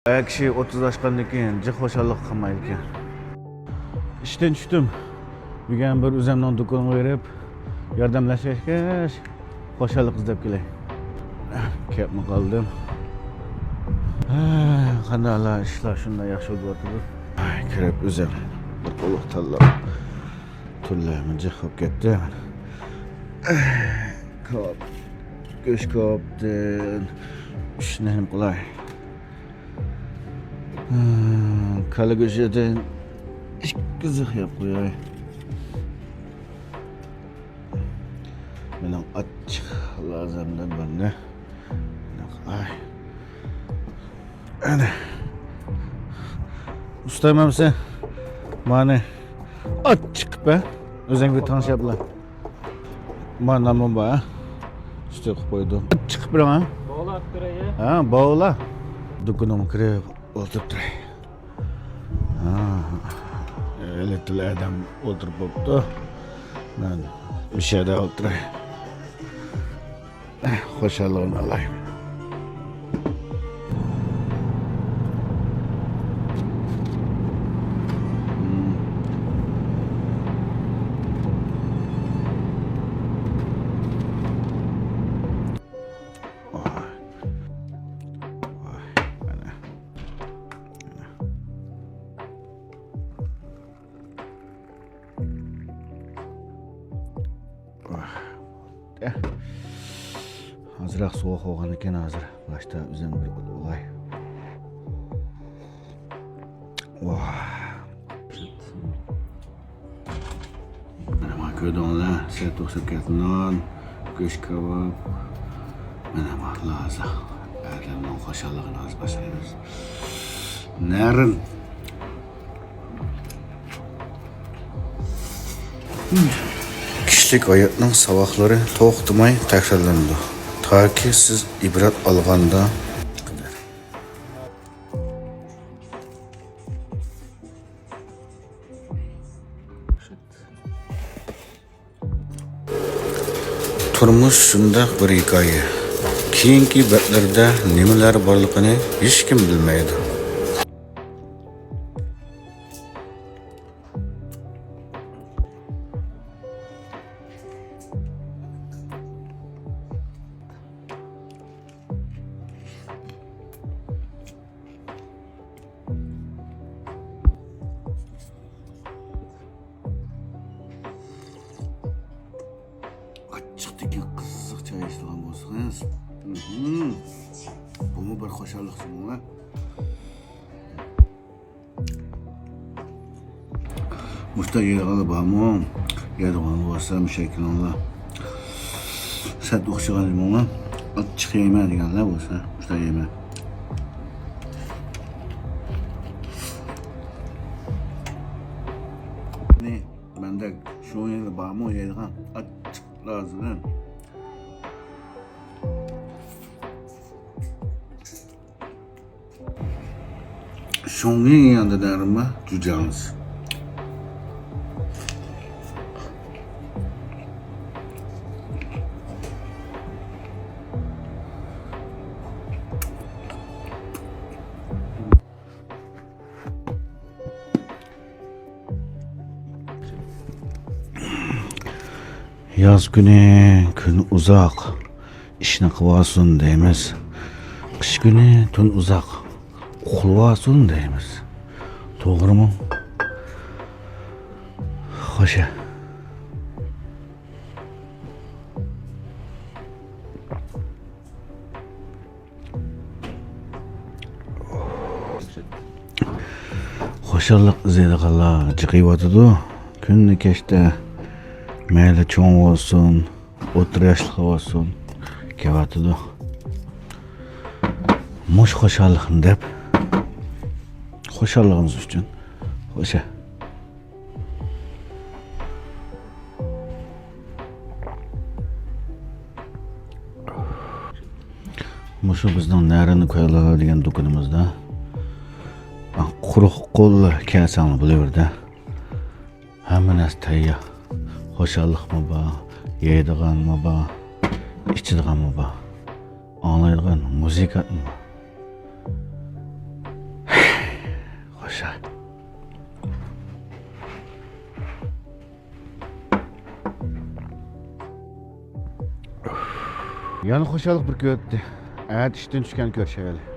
Kishi 30 oshgandan keyin jiq xo'shallik qilmaydi ekan. İşten tushdim. Bugun bir o'zimning do'konga berib, yordamlashishga xo'shallik izlab kelay. Kelib qoldim. Qanday ishlar shunday yaxshi bo'lyapti. Kirib o'zim bir qo'liq tanlab turlarni jiq qilib ketdi. Kop, go'sht kopdan ishni ham qilay. Kala go'shtidan qiziq yap qo'yay. Mening achchiq lazımdan bende. Ay. Ana. Ustaymamsan? Mana achchiq be. O'zingga tanishib bilan. Mana nima bor? Usta qilib qo'ydim. Achchiq bilan ha? Bog'lab turay. Ha, bog'la. Do'konimga kirib o'tirib turay. Elektrik adam o'tirib bo'libdi. Men bir şeyde o'tiray. Xo'shallig'ini olayım. Azırak soğuk olgan ekan hazır. Başta üzüm bir olay. Mana ko'rdinglar, set o'xshab ketgan go'sht kabob. Mana mahloza. Adamning xo'shallig'ini hozir boshlaymiz. Narin. Kişilik hayatning savoqlari to'xtamay takrorlanadi. Ta ki siz ibret alganda kadar. Turmuş shunday bir hikoya. Keyingi betlarda nimalar borligini hech kim bilmaydi. Çıktıkken kızık çay içtiğin bolsanız. Bu mu bir xo'shalliqmi ha? Musta yeydiğini barmı? Yeydiğini varsa müşekilonlar. Sen o'xshaganmi ona? Achchiq yeyman deganlar bo'lsa, musta yeyman. Ne? Bende şu yerda barmı yeydiğin achchiq lazım. Şunun yanında derime cücağınız. Yaz günü gün uzak, işini kıvasın deymiz. Kış günü tün uzak, uxulvasın deymiz. Doğru mu? Hoşa. Xo'shallik izlaydiganlar jiqiyotidi. Kunni kechda mayli cho'ng bo'lsin, o'rta yoshli bo'lsin, kelyotidi. Mush xo'shallikni deb xo'shalligimiz uchun xo'sha. Mushu bizning narini ko'ylar degan do'konimizda quruq qo'lli kelsanglar bo'laverdi. Hamma narsa tayyor. Xo'shallikmi bor, yeydiganmi bor, ichadiganmi bor, anglaydigan muzikami bor. Yaxşı. Yana xo'shalik bir ko'tdi. At ishdan tushgan ko'rishaylik.